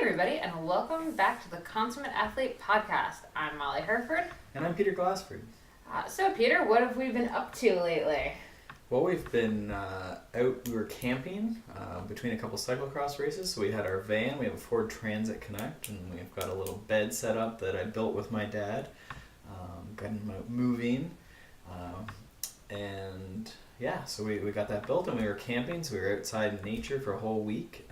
everybody, and welcome back to the Consummate Athlete Podcast. I'm Molly Hereford. And I'm Peter Glassford. So, Peter, what have we been up to lately? Well, we've been we were camping between a couple cyclocross races. So we had our van, we have a Ford Transit Connect, and we've got a little bed set up that I built with my dad. Got him moving. And yeah, so we got that built and we were camping, so we were outside in nature for a whole week.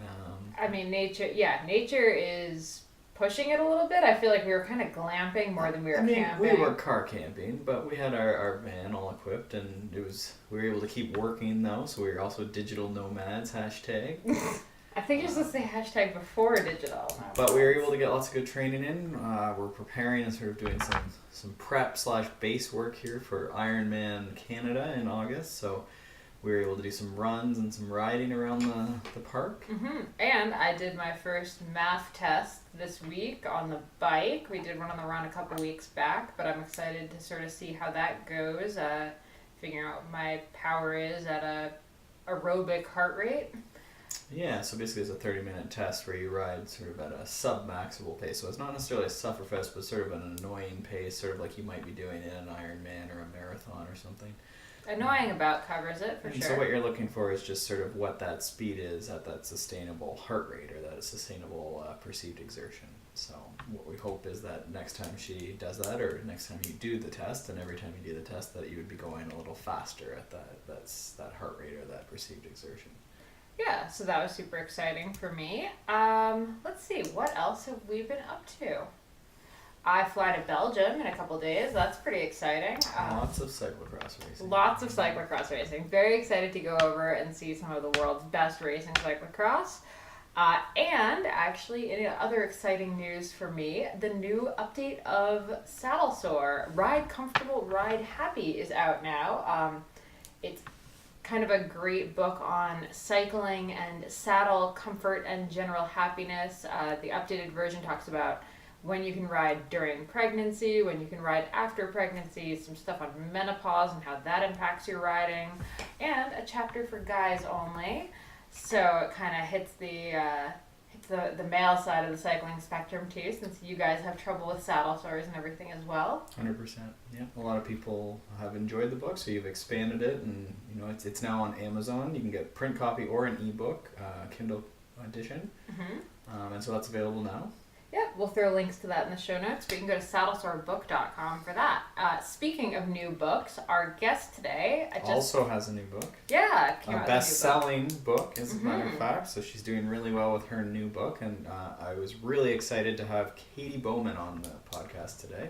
Nature is pushing it a little bit. I feel like we were kind of glamping more than we were camping. We were car camping, but we had our van all equipped, and we were able to keep working though, so we were also digital nomads, hashtag. I think you're supposed to say hashtag before digital. But we were able to get lots of good training in. We're preparing and sort of doing some prep / base work here for Ironman Canada in August, so we were able to do some runs and some riding around the park. Mm-hmm. And I did my first math test this week on the bike. We did one on the run a couple weeks back, but I'm excited to sort of see how that goes, figuring out what my power is at a aerobic heart rate. Yeah, so basically it's a 30-minute test where you ride sort of at a sub-maximal pace. So it's not necessarily a sufferfest, but sort of an annoying pace, sort of like you might be doing in an Ironman or a marathon or something. Annoying about covers it, for and sure. So what you're looking for is just sort of what that speed is at that sustainable heart rate or that sustainable perceived exertion. So what we hope is that next time she does that, or next time you do the test, and every time you do the test, that you would be going a little faster at that heart rate or that perceived exertion. Yeah, so that was super exciting for me. Let's see, what else have we been up to? I fly to Belgium in a couple days. That's pretty exciting. Lots of cyclocross racing. Lots of cyclocross racing. Very excited to go over and see some of the world's best racing cyclocross. And actually, in other exciting news for me, the new update of Saddle Sore, Ride Comfortable, Ride Happy, is out now. It's kind of a great book on cycling and saddle comfort and general happiness. The updated version talks about when you can ride during pregnancy, when you can ride after pregnancy, some stuff on menopause and how that impacts your riding, and a chapter for guys only. So it kind of hits the male side of the cycling spectrum too, since you guys have trouble with saddle sores and everything as well. 100%. Yeah, a lot of people have enjoyed the book, so you've expanded it, and it's now on Amazon. You can get print copy or an ebook, Kindle edition, and so that's available now. Yeah, we'll throw links to that in the show notes, but you can go to saddlesorebook.com for that. Speaking of new books, our guest today also has a new book. Yeah, a best-selling book, as a matter of fact. So she's doing really well with her new book, and I was really excited to have Katy Bowman on the podcast today.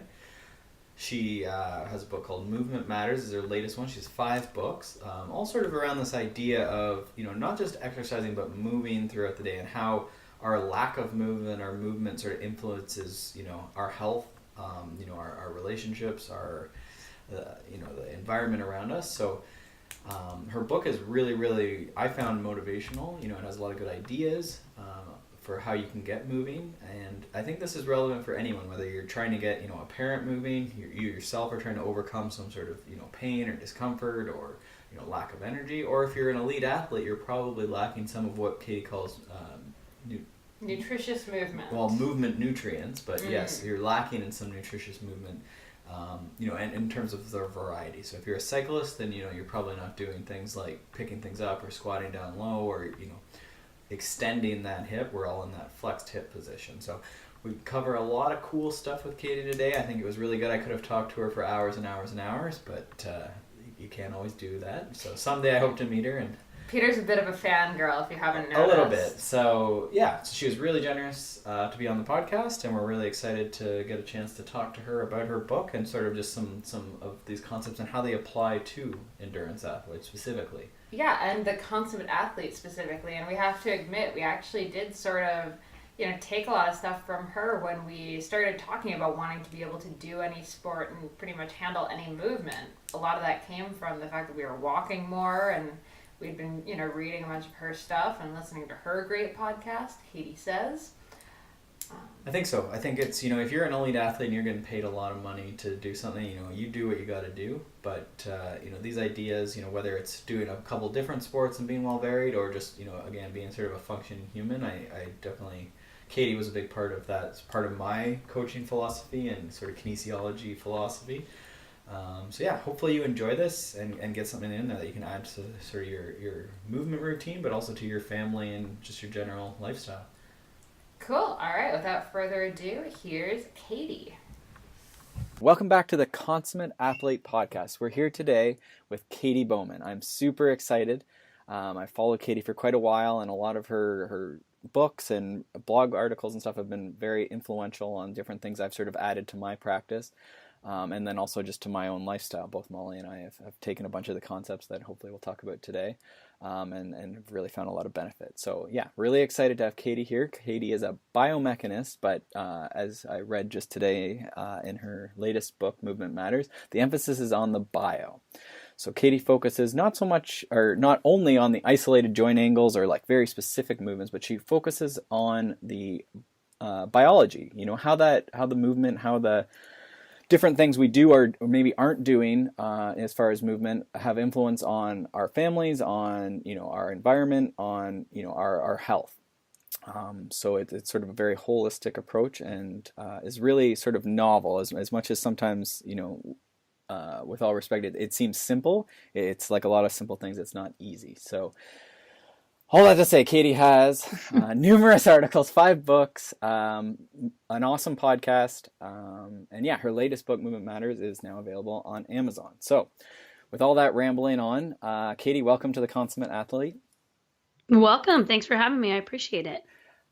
She has a book called Movement Matters, is her latest one. She has 5 books, all sort of around this idea of not just exercising, but moving throughout the day, and how our lack of movement, our movement sort of influences, our health, our relationships, our, the environment around us. So her book is really, really, I found motivational. It has a lot of good ideas for how you can get moving. And I think this is relevant for anyone, whether you're trying to get, a parent moving, you yourself are trying to overcome some sort of, pain or discomfort or, lack of energy. Or if you're an elite athlete, you're probably lacking some of what Katy calls nutritious movement. Well, movement nutrients, but yes, you're lacking in some nutritious movement, and in terms of the variety. So if you're a cyclist, then, you're probably not doing things like picking things up or squatting down low or, extending that hip. We're all in that flexed hip position. So we cover a lot of cool stuff with Katy today. I think it was really good. I could have talked to her for hours and hours and hours, but you can't always do that. So someday I hope to meet her. And Peter's a bit of a fangirl, if you haven't noticed. A little bit. So, yeah. So she was really generous to be on the podcast, and we're really excited to get a chance to talk to her about her book and sort of just some of these concepts and how they apply to endurance athletes specifically. Yeah, and the consummate athlete specifically. And we have to admit, we actually did sort of, take a lot of stuff from her when we started talking about wanting to be able to do any sport and pretty much handle any movement. A lot of that came from the fact that we were walking more, and we'd been, reading a bunch of her stuff and listening to her great podcast, Katy Says. I think so. I think it's, if you're an elite athlete and you're getting paid a lot of money to do something, you do what you got to do. But, these ideas, whether it's doing a couple different sports and being well varied or just, again, being sort of a functioning human, I definitely Katy was a big part of that. It's part of my coaching philosophy and sort of kinesiology philosophy. So yeah, hopefully you enjoy this and get something in there that you can add to sort of your movement routine, but also to your family and just your general lifestyle. Cool. All right. Without further ado, here's Katy. Welcome back to the Consummate Athlete Podcast. We're here today with Katy Bowman. I'm super excited. I followed Katy for quite a while, and a lot of her books and blog articles and stuff have been very influential on different things I've sort of added to my practice. And then also just to my own lifestyle. Both Molly and I have taken a bunch of the concepts that hopefully we'll talk about today, and have really found a lot of benefit. So yeah, really excited to have Katy here. Katy is a biomechanist, but as I read just today in her latest book, Movement Matters, the emphasis is on the bio. So Katy focuses not only on the isolated joint angles or like very specific movements, but she focuses on the biology. You know, how the movement, how the different things we do or maybe aren't doing as far as movement have influence on our families, on, you know, our environment, on, you know, our health. So it's sort of a very holistic approach, and is really sort of novel as much as sometimes, you know, with all respect, it seems simple. It's like a lot of simple things. It's not easy. So all that to say, Katy has numerous articles, 5 books, an awesome podcast, and yeah, her latest book, Movement Matters, is now available on Amazon. So with all that rambling on, Katy, welcome to the Consummate Athlete. Welcome. Thanks for having me. I appreciate it.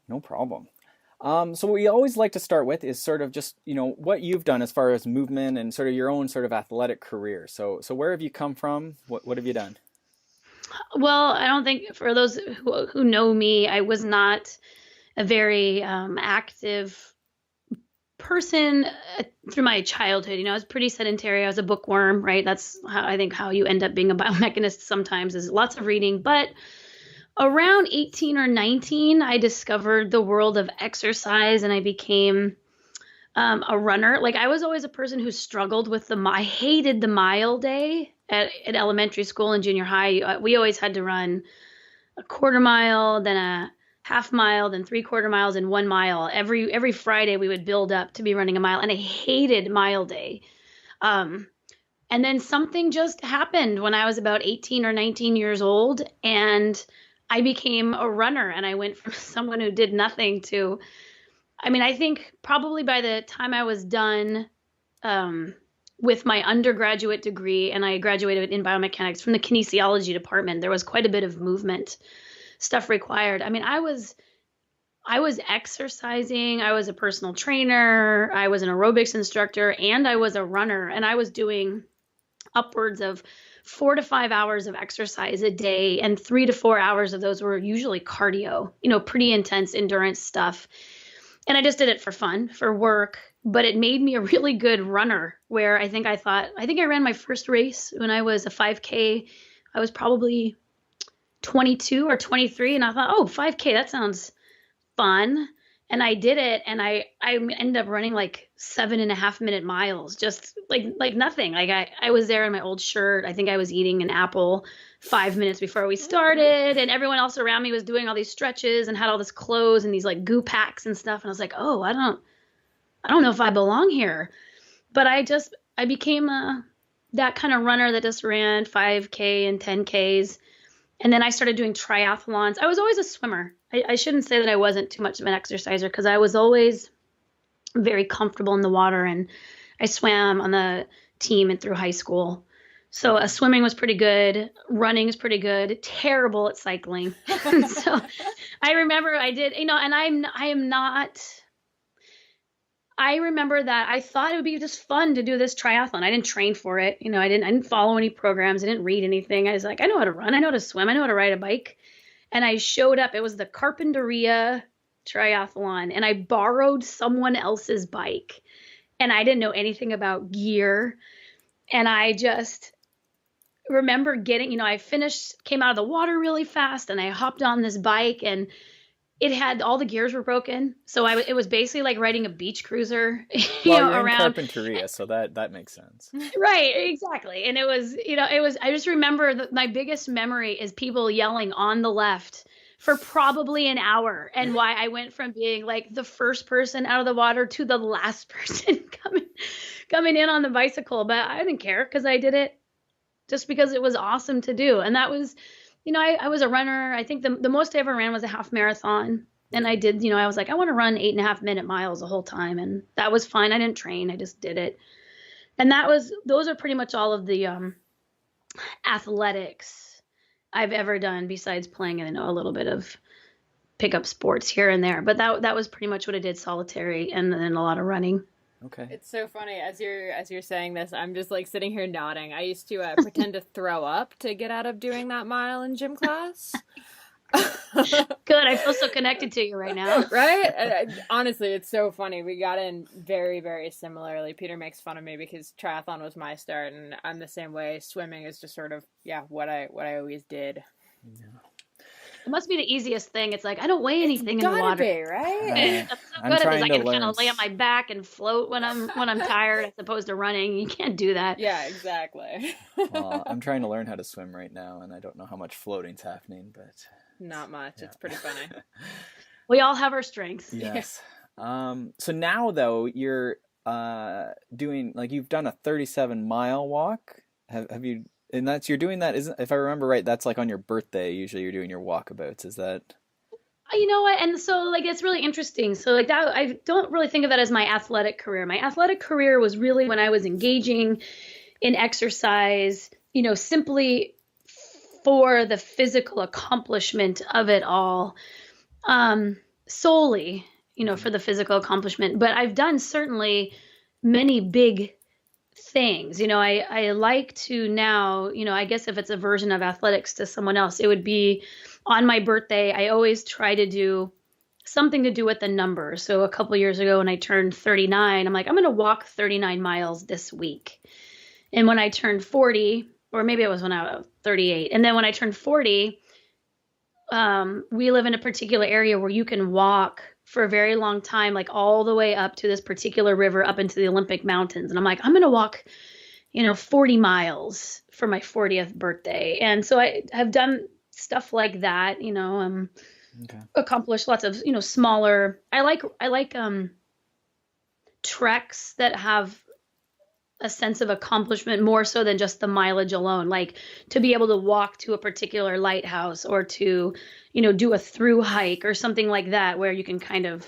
No problem. So what we always like to start with is sort of just, you know, what you've done as far as movement and sort of your own sort of athletic career. So where have you come from? What have you done? Well, I don't think for those who know me, I was not a very active person through my childhood. You know, I was pretty sedentary. I was a bookworm, right? That's how you end up being a biomechanist sometimes, is lots of reading. But around 18 or 19, I discovered the world of exercise, and I became a runner. Like, I was always a person who struggled with I hated the mile day at elementary school and junior high. We always had to run a quarter mile, then a half mile, then 3/4 miles, and 1 mile. Every Friday we would build up to be running a mile, and I hated mile day. And then something just happened when I was about 18 or 19 years old, and I became a runner, and I went from someone who did nothing to, I think probably by the time I was done with my undergraduate degree, and I graduated in biomechanics from the kinesiology department, there was quite a bit of movement stuff required. I was exercising, I was a personal trainer, I was an aerobics instructor, and I was a runner, and I was doing upwards of 4 to 5 hours of exercise a day, and 3 to 4 hours of those were usually cardio, you know, pretty intense endurance stuff. And I just did it for fun, for work, but it made me a really good runner, where I think I ran my first race when I was a 5K. I was probably 22 or 23, and I thought, oh, 5K, that sounds fun. And I did it, and I ended up running like 7.5-minute miles, just like nothing. Like I was there in my old shirt. I think I was eating an apple 5 minutes before we started, and everyone else around me was doing all these stretches and had all this clothes and these like goo packs and stuff. And I was like, oh, I don't know if I belong here. But I became that kind of runner that just ran 5K and 10Ks. And then I started doing triathlons. I was always a swimmer. I shouldn't say that I wasn't too much of an exerciser, because I was always very comfortable in the water, and I swam on the team and through high school. So swimming was pretty good. Running is pretty good. Terrible at cycling. So I remember I did, you know, and I remember that I thought it would be just fun to do this triathlon. I didn't train for it. You know, I didn't follow any programs. I didn't read anything. I was like, I know how to run. I know how to swim. I know how to ride a bike. And I showed up. It was the Carpinteria triathlon, and I borrowed someone else's bike, and I didn't know anything about gear. And I just remember getting, you know, came out of the water really fast, and I hopped on this bike, and it had all the gears were broken. So it was basically like riding a beach cruiser, you're around Carpinteria, so that makes sense. Right, exactly. And it was, I just remember that my biggest memory is people yelling on the left, for probably an hour, and why I went from being like the first person out of the water to the last person coming in on the bicycle. But I didn't care because I did it just because it was awesome to do. And that was, I was a runner. I think the most I ever ran was a half marathon. And I did, I was like, I want to run 8.5-minute miles the whole time. And that was fine. I didn't train. I just did it. And those are pretty much all of the athletics I've ever done besides playing, a little bit of pickup sports here and there. But that was pretty much what I did, solitary, and then a lot of running. Okay. It's so funny as you're saying this. I'm just like sitting here nodding. I used to pretend to throw up to get out of doing that mile in gym class. Good. I feel so connected to you right now. Right? Honestly, it's so funny. We got in very, very similarly. Peter makes fun of me because triathlon was my start, and I'm the same way. Swimming is just sort of what I always did. Yeah. It must be the easiest thing. It's like I don't weigh anything in the water. Gotta be, right? I'm so good at this. I can kind of lay on my back and float when I'm tired, as opposed to running. You can't do that. Yeah, exactly. Well, I'm trying to learn how to swim right now, and I don't know how much floating's happening, but Not much. Yeah. It's pretty funny. We all have our strengths. yes. So now though you're doing, like, you've done a 37-mile walk. Have you? And you're doing that, isn't, if I remember right, that's like on your birthday. Usually you're doing your walkabouts. Is that? You know what? And so like it's really interesting. So like that, I don't really think of that as my athletic career. My athletic career was really when I was engaging in exercise, simply for the physical accomplishment of it all, solely, for the physical accomplishment. But I've done certainly many big things. I like to now, I guess if it's a version of athletics to someone else, it would be on my birthday. I always try to do something to do with the number. So a couple years ago when I turned 39, I'm like, I'm going to walk 39 miles this week. And when I turned 40, or maybe it was when I was 38. And then when I turned 40, we live in a particular area where you can walk for a very long time, like all the way up to this particular river, up into the Olympic Mountains. And I'm like, I'm going to walk, 40 miles for my 40th birthday. And so I have done stuff like that, Okay. accomplished lots of, smaller, I like treks that have a sense of accomplishment more so than just the mileage alone, like to be able to walk to a particular lighthouse or to, do a through hike or something like that, where you can kind of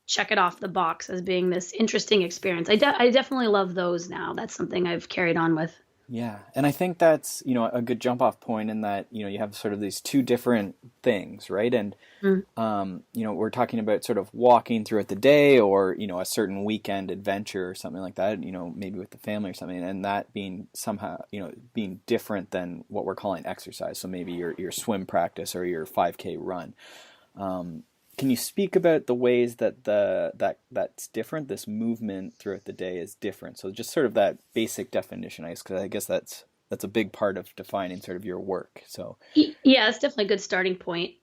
check it off the box as being this interesting experience. I definitely love those now. That's something I've carried on with. Yeah. And I think that's, a good jump off point in that, you have sort of these two different things, right? And, we're talking about sort of walking throughout the day or, a certain weekend adventure or something like that, maybe with the family or something, and that being somehow, being different than what we're calling exercise. So maybe your swim practice or your 5K run. Can you speak about the ways that that's different? This movement throughout the day is different. So just sort of that basic definition, because I guess that's a big part of defining sort of your work. So yeah, it's definitely a good starting point.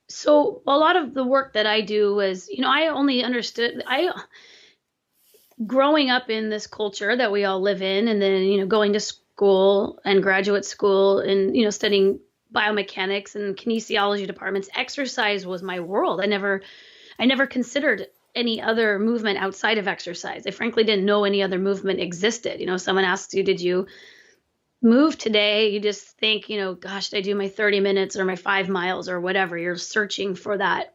So a lot of the work that I do is, I only understood growing up in this culture that we all live in, and then going to school and graduate school and studying biomechanics and kinesiology departments. Exercise was my world. I never considered any other movement outside of exercise. I frankly didn't know any other movement existed. Someone asks you, did you move today? You just think, gosh, did I do my 30 minutes or my 5 miles or whatever? You're searching for that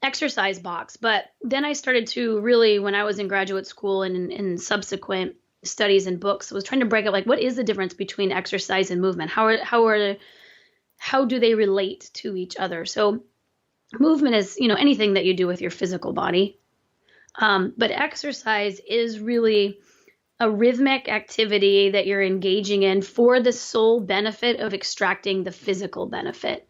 exercise box. But then I started to really, when I was in graduate school and in subsequent studies and books, was trying to break up, like, what is the difference between exercise and movement? How do they relate to each other? So movement is, anything that you do with your physical body. But exercise is really a rhythmic activity that you're engaging in for the sole benefit of extracting the physical benefit.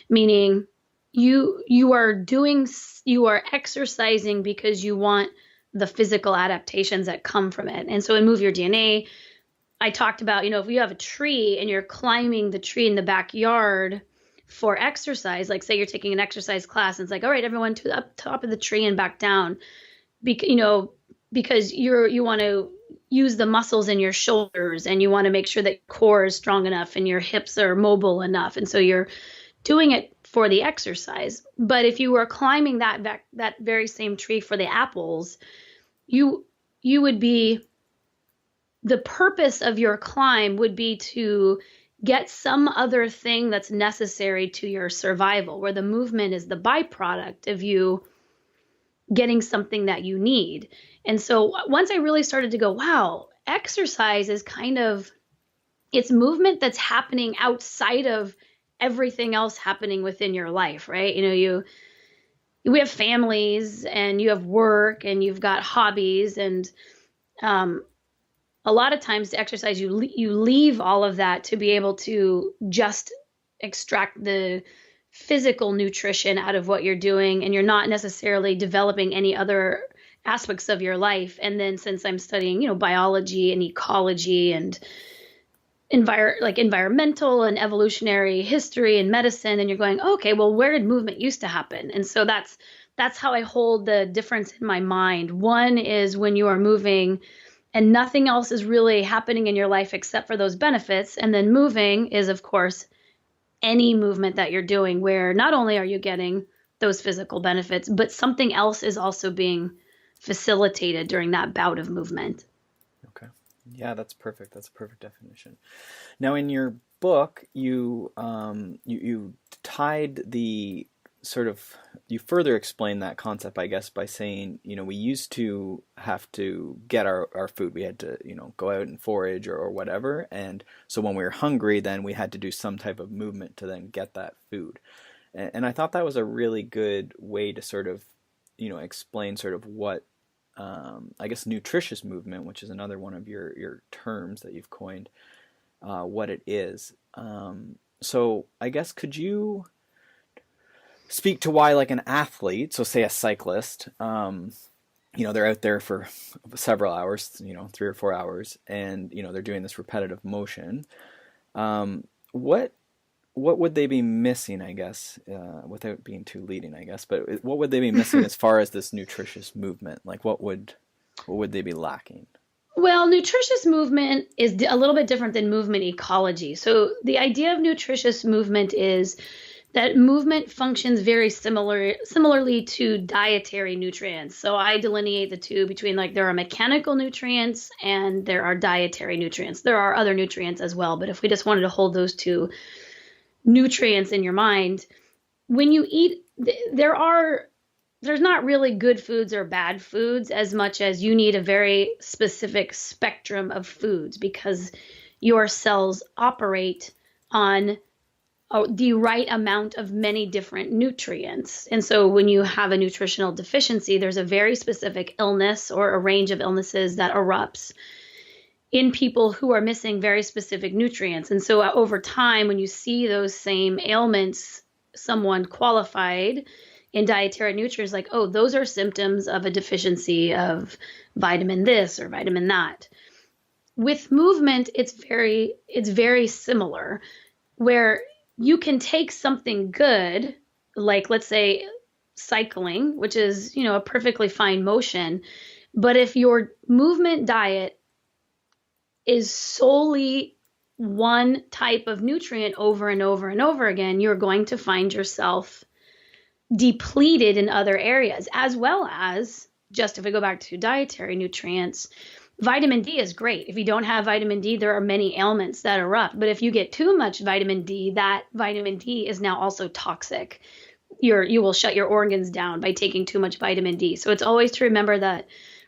Meaning you are exercising because you want the physical adaptations that come from it. And so in Move Your DNA, I talked about, if you have a tree and you're climbing the tree in the backyard for exercise, like say you're taking an exercise class and it's like, all right, everyone to the up top of the tree and back down, because you want to use the muscles in your shoulders and you want to make sure that your core is strong enough and your hips are mobile enough. And so you're doing it for the exercise. But if you were climbing that very same tree for the apples, you would be, the purpose of your climb would be to get some other thing that's necessary to your survival, where the movement is the byproduct of you getting something that you need. And so once I really started to go, wow, exercise is kind of, it's movement that's happening outside of everything else happening within your life, right? We have families and you have work and you've got hobbies, and a lot of times to exercise, you leave all of that to be able to just extract the physical nutrition out of what you're doing, and you're not necessarily developing any other aspects of your life. And then since I'm studying, biology and ecology and environmental and evolutionary history and medicine, and you're going, okay, well, where did movement used to happen? And so that's how I hold the difference in my mind. One is when you are moving and nothing else is really happening in your life except for those benefits. And then moving is, of course, any movement that you're doing where not only are you getting those physical benefits, but something else is also being facilitated during that bout of movement. Okay. Yeah, that's perfect. That's a perfect definition. Now, in your book, you tied the sort of, you further explain that concept, I guess, by saying, we used to have to get our food. We had to, go out and forage or whatever. And so when we were hungry, then we had to do some type of movement to then get that food. And I thought that was a really good way to sort of, explain sort of what, I guess, nutritious movement, which is another one of your terms that you've coined, what it is. So I guess, could you speak to why, like, an athlete, so say a cyclist, they're out there for several hours, 3 or 4 hours, and, they're doing this repetitive motion. What would they be missing, I guess, without being too leading, I guess, but what would they be missing as far as this nutritious movement? Like, what would they be lacking? Well, nutritious movement is a little bit different than movement ecology. So the idea of nutritious movement is that movement functions very similarly to dietary nutrients. So I delineate the two between, like, there are mechanical nutrients and there are dietary nutrients. There are other nutrients as well, but if we just wanted to hold those two nutrients in your mind, when you eat, there's not really good foods or bad foods as much as you need a very specific spectrum of foods, because your cells operate on the right amount of many different nutrients. And so when you have a nutritional deficiency, there's a very specific illness or a range of illnesses that erupts in people who are missing very specific nutrients. And so over time, when you see those same ailments, someone qualified in dietary nutrients, like, oh, those are symptoms of a deficiency of vitamin this or vitamin that. With movement, it's very similar, where you can take something good, like, let's say, cycling, which is, a perfectly fine motion. But if your movement diet is solely one type of nutrient over and over and over again, you're going to find yourself depleted in other areas, as well as, just if we go back to dietary nutrients, vitamin D is great. If you don't have vitamin D, there are many ailments that erupt. But if you get too much vitamin D, that vitamin D is now also toxic. You will shut your organs down by taking too much vitamin D. So it's always to remember that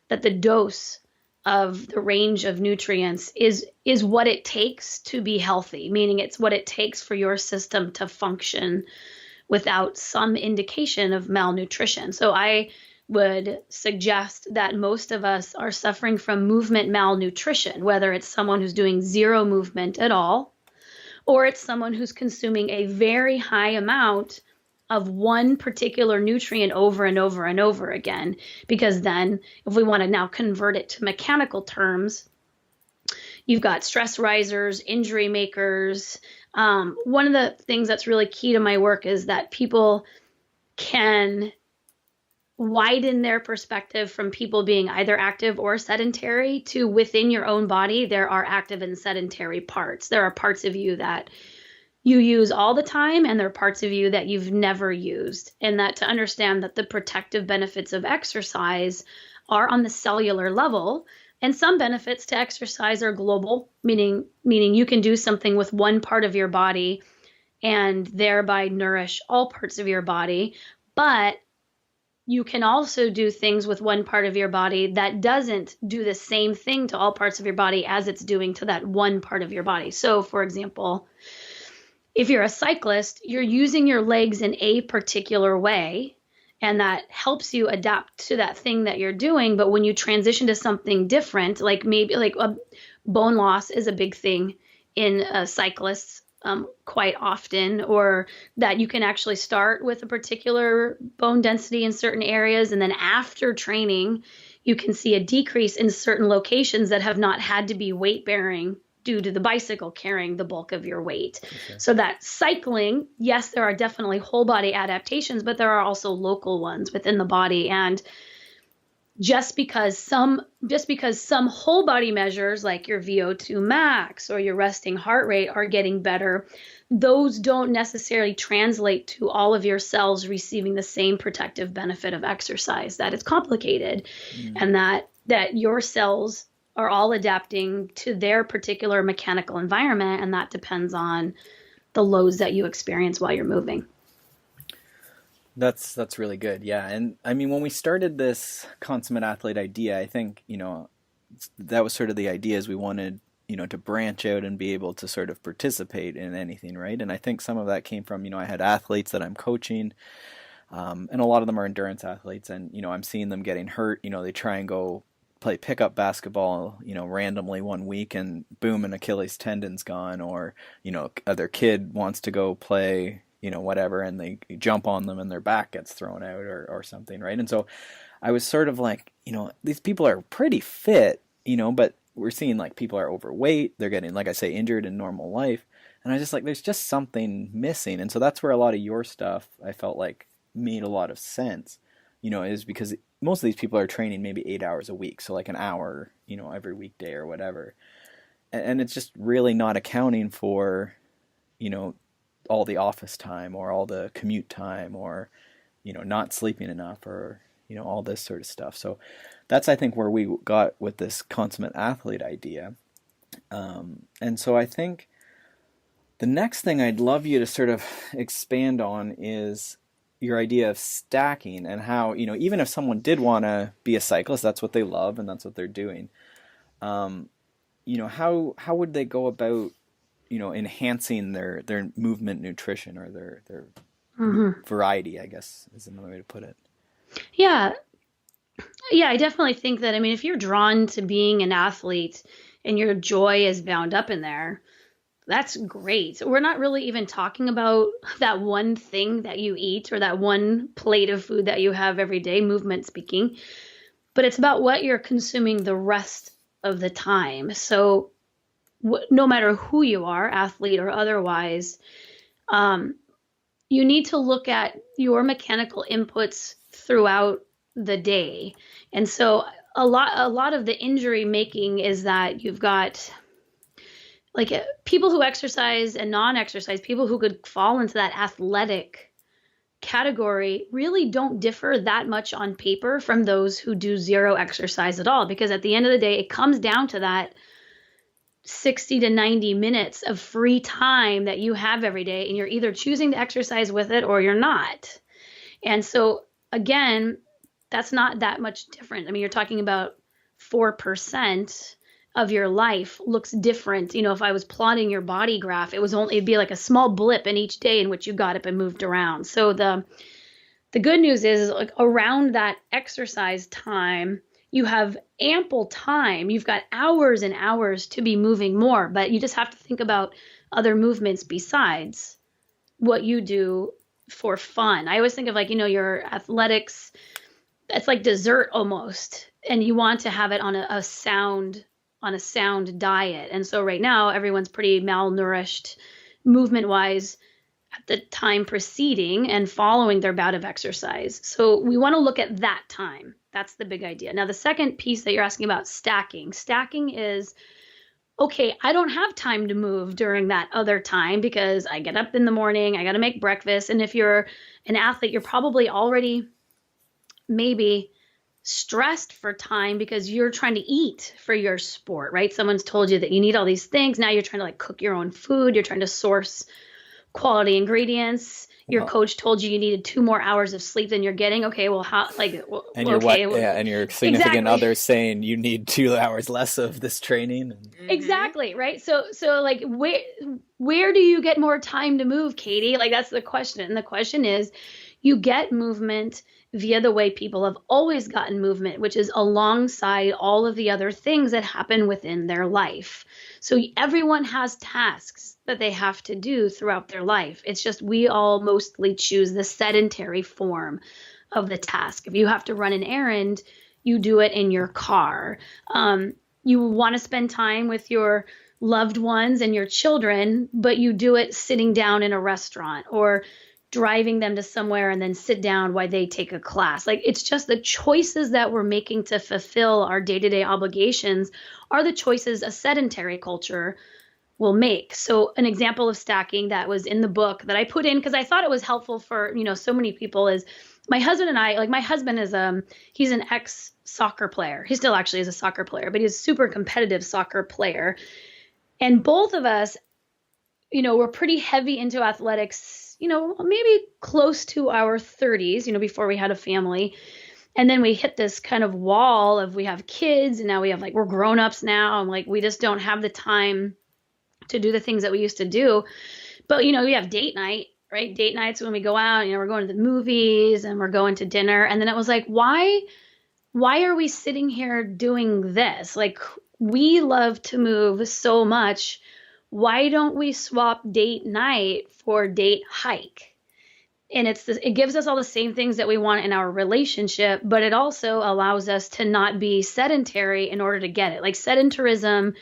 the dose of the range of nutrients is what it takes to be healthy, meaning it's what it takes for your system to function without some indication of malnutrition. So I would suggest that most of us are suffering from movement malnutrition, whether it's someone who's doing zero movement at all, or it's someone who's consuming a very high amount of one particular nutrient over and over and over again. Because then, if we want to now convert it to mechanical terms, you've got stress risers, injury makers. One of the things that's really key to my work is that people can widen their perspective from people being either active or sedentary to within your own body, there are active and sedentary parts. There are parts of you that you use all the time, and there are parts of you that you've never used. And that to understand that the protective benefits of exercise are on the cellular level. And some benefits to exercise are global, meaning you can do something with one part of your body and thereby nourish all parts of your body. But you can also do things with one part of your body that doesn't do the same thing to all parts of your body as it's doing to that one part of your body. So, for example, if you're a cyclist, you're using your legs in a particular way, and that helps you adapt to that thing that you're doing. But when you transition to something different, like maybe like a bone loss is a big thing in cyclists quite often, or that you can actually start with a particular bone density in certain areas, and then after training, you can see a decrease in certain locations that have not had to be weight bearing due to the bicycle carrying the bulk of your weight. Okay. So that cycling, yes, there are definitely whole body adaptations, but there are also local ones within the body. And just because some whole body measures like your VO2 max or your resting heart rate are getting better, those don't necessarily translate to all of your cells receiving the same protective benefit of exercise. That it's complicated, and that your cells are all adapting to their particular mechanical environment, and that depends on the loads that you experience while you're moving. That's really good. Yeah. And I mean, when we started this Consummate Athlete idea, I think, that was sort of the idea, is we wanted, to branch out and be able to sort of participate in anything, right? And I think some of that came from, I had athletes that I'm coaching, and a lot of them are endurance athletes, and, I'm seeing them getting hurt. They try and go play pickup basketball, randomly one week, and boom, an Achilles tendon's gone, or, other kid wants to go play, whatever, and they jump on them and their back gets thrown out or something, right? And so I was sort of like, these people are pretty fit, but we're seeing like people are overweight, they're getting, like I say, injured in normal life, and I just like, there's just something missing. And so that's where a lot of your stuff, I felt like, made a lot of sense, is because most of these people are training maybe 8 hours a week, so like an hour, every weekday or whatever, and it's just really not accounting for, all the office time or all the commute time, or, not sleeping enough, or, all this sort of stuff. So that's, I think, where we got with this Consummate Athlete idea. And so I think the next thing I'd love you to sort of expand on is your idea of stacking, and how, even if someone did want to be a cyclist, that's what they love and that's what they're doing. How would they go about, enhancing their movement nutrition, or their variety, I guess, is another way to put it. Yeah. Yeah, I definitely think that, if you're drawn to being an athlete and your joy is bound up in there, that's great. We're not really even talking about that one thing that you eat or that one plate of food that you have every day, movement speaking, but it's about what you're consuming the rest of the time. So no matter who you are, athlete or otherwise, you need to look at your mechanical inputs throughout the day. And so a lot of the injury making is that you've got like people who exercise and non-exercise, people who could fall into that athletic category, really don't differ that much on paper from those who do zero exercise at all. Because at the end of the day, it comes down to that 60 to 90 minutes of free time that you have every day, and you're either choosing to exercise with it or you're not. And so again, that's not that much different. You're talking about 4% of your life looks different. If I was plotting your body graph, it'd be like a small blip in each day in which you got up and moved around. So the good news is like around that exercise time, you have ample time. You've got hours and hours to be moving more, but you just have to think about other movements besides what you do for fun. I always think of like, your athletics, that's like dessert almost, and you want to have it on a sound diet. And so right now everyone's pretty malnourished movement wise at the time preceding and following their bout of exercise. So we want to look at that time. That's the big idea. Now, the second piece that you're asking about, stacking is okay, I don't have time to move during that other time because I get up in the morning, I got to make breakfast. And if you're an athlete, you're probably already maybe stressed for time because you're trying to eat for your sport, right? Someone's told you that you need all these things. Now you're trying to like cook your own food. You're trying to source quality ingredients. Your Well, coach told you needed 2 more hours of sleep than you're getting. Okay, well, how, like, and your okay, and your significant exactly. other saying you need 2 hours less of this training. And Exactly, right? So like where do you get more time to move, Katie? Like that's the question. And the question is you get movement via the way people have always gotten movement, which is alongside all of the other things that happen within their life. So everyone has tasks that they have to do throughout their life. It's just we all mostly choose the sedentary form of the task. If you have to run an errand, you do it in your car. You want to spend time with your loved ones and your children, but you do it sitting down in a restaurant or driving them to somewhere and then sit down while they take a class. Like it's just the choices that we're making to fulfill our day-to-day obligations are the choices a sedentary culture will make. So an example of stacking that was in the book that I put in because I thought it was helpful for, so many people is my husband and I, like my husband is he's an ex soccer player. He still actually is a soccer player, but he's a super competitive soccer player. And both of us, were pretty heavy into athletics, maybe close to our 30s, before we had a family. And then we hit this kind of wall of we have kids and now we have we're grown-ups now. And we just don't have the time to do the things that we used to do. But, we have date night, right? Date nights when we go out, we're going to the movies and we're going to dinner. And then it was like, why are we sitting here doing this? Like we love to move so much. Why don't we swap date night for date hike? And it gives us all the same things that we want in our relationship, but it also allows us to not be sedentary in order to get it. Like sedentarism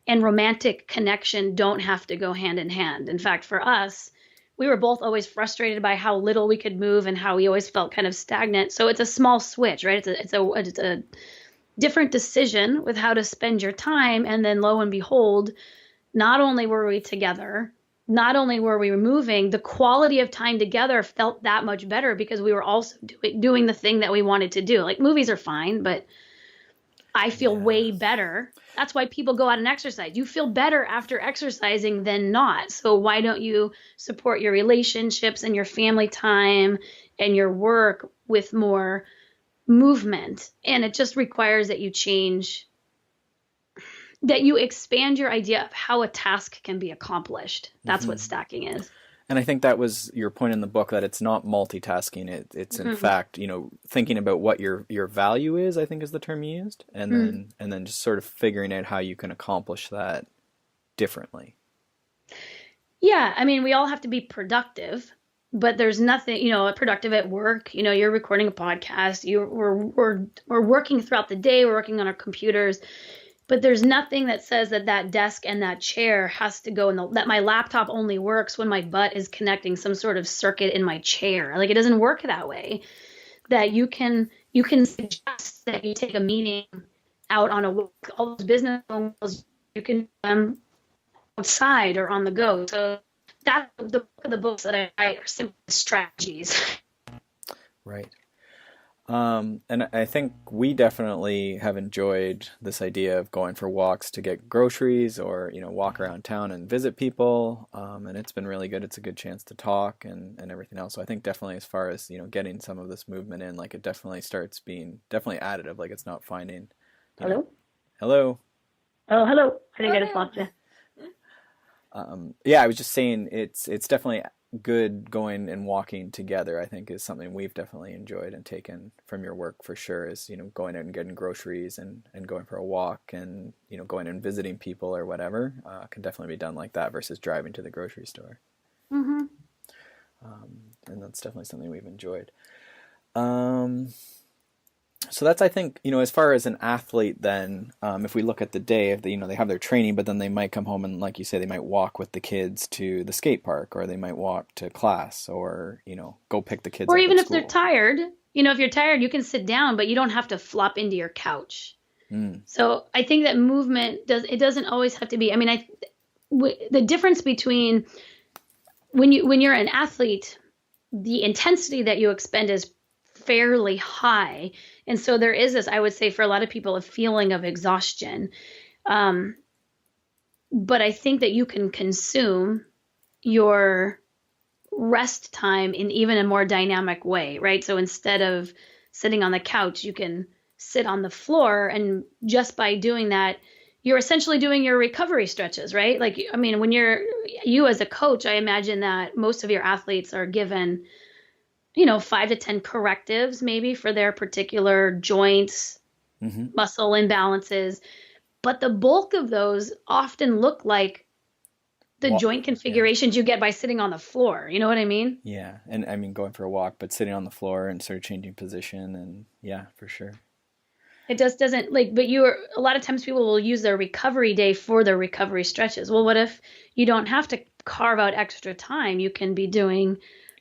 and romantic connection don't have to go hand in hand. In fact, for us, we were both always frustrated by how little we could move and how we always felt kind of stagnant. So it's a small switch, right? It's a different decision with how to spend your time. And then lo and behold, not only were we together, not only were we moving, the quality of time together felt that much better because we were also doing the thing that we wanted to do. Like movies are fine, but I feel way better. That's why people go out and exercise. You feel better after exercising than not. So why don't you support your relationships and your family time and your work with more movement? And it just requires that you change, that you expand your idea of how a task can be accomplished. That's what stacking is. And I think that was your point in the book, that it's not multitasking. It's in fact, thinking about what your value is, I think is the term you used, and then just sort of figuring out how you can accomplish that differently. Yeah, I mean, we all have to be productive, but there's nothing, productive at work. You're recording a podcast. We're working throughout the day. We're working on our computers. But there's nothing that says that desk and that chair has to go that my laptop only works when my butt is connecting some sort of circuit in my chair. Like it doesn't work that way. That you can suggest that you take a meeting out on a walk. All those business goals you can outside or on the go. So that's the books that I write are simple strategies. Right. And I think we definitely have enjoyed this idea of going for walks to get groceries or, walk around town and visit people. And it's been really good. It's a good chance to talk and everything else. So I think definitely as far as, getting some of this movement in, it definitely starts being definitely additive. Like it's not finding. Hello? Hello? Oh, hello. I think I just lost you. Yeah, I was just saying it's definitely good going and walking together. I think is something we've definitely enjoyed and taken from your work for sure, is going out and getting groceries and going for a walk and going and visiting people or whatever can definitely be done like that versus driving to the grocery store. And that's definitely something we've enjoyed. So that's, I think, as far as an athlete then, if we look at the day, if they, they have their training, but then they might come home and, like you say, they might walk with the kids to the skate park, or they might walk to class, or, go pick the kids up or even at if they're school. tired, if you're tired, you can sit down, but you don't have to flop into your couch. So I think that movement doesn't always have to be, I mean, the difference between when you're an athlete, the intensity that you expend is fairly high. And so there is this, I would say, for a lot of people, a feeling of exhaustion. But I think that you can consume your rest time in even a more dynamic way, right? So instead of sitting on the couch, you can sit on the floor. And just by doing that, you're essentially doing your recovery stretches, right? Like, I mean, when you as a coach, I imagine that most of your athletes are given, 5 to 10 correctives maybe for their particular joints, muscle imbalances. But the bulk of those often look like the joint configurations you get by sitting on the floor. You know what I mean? Yeah. And I mean, going for a walk, but sitting on the floor and sort of changing position. And yeah, for sure. It doesn't like, but a lot of times people will use their recovery day for their recovery stretches. Well, what if you don't have to carve out extra time? You can be doing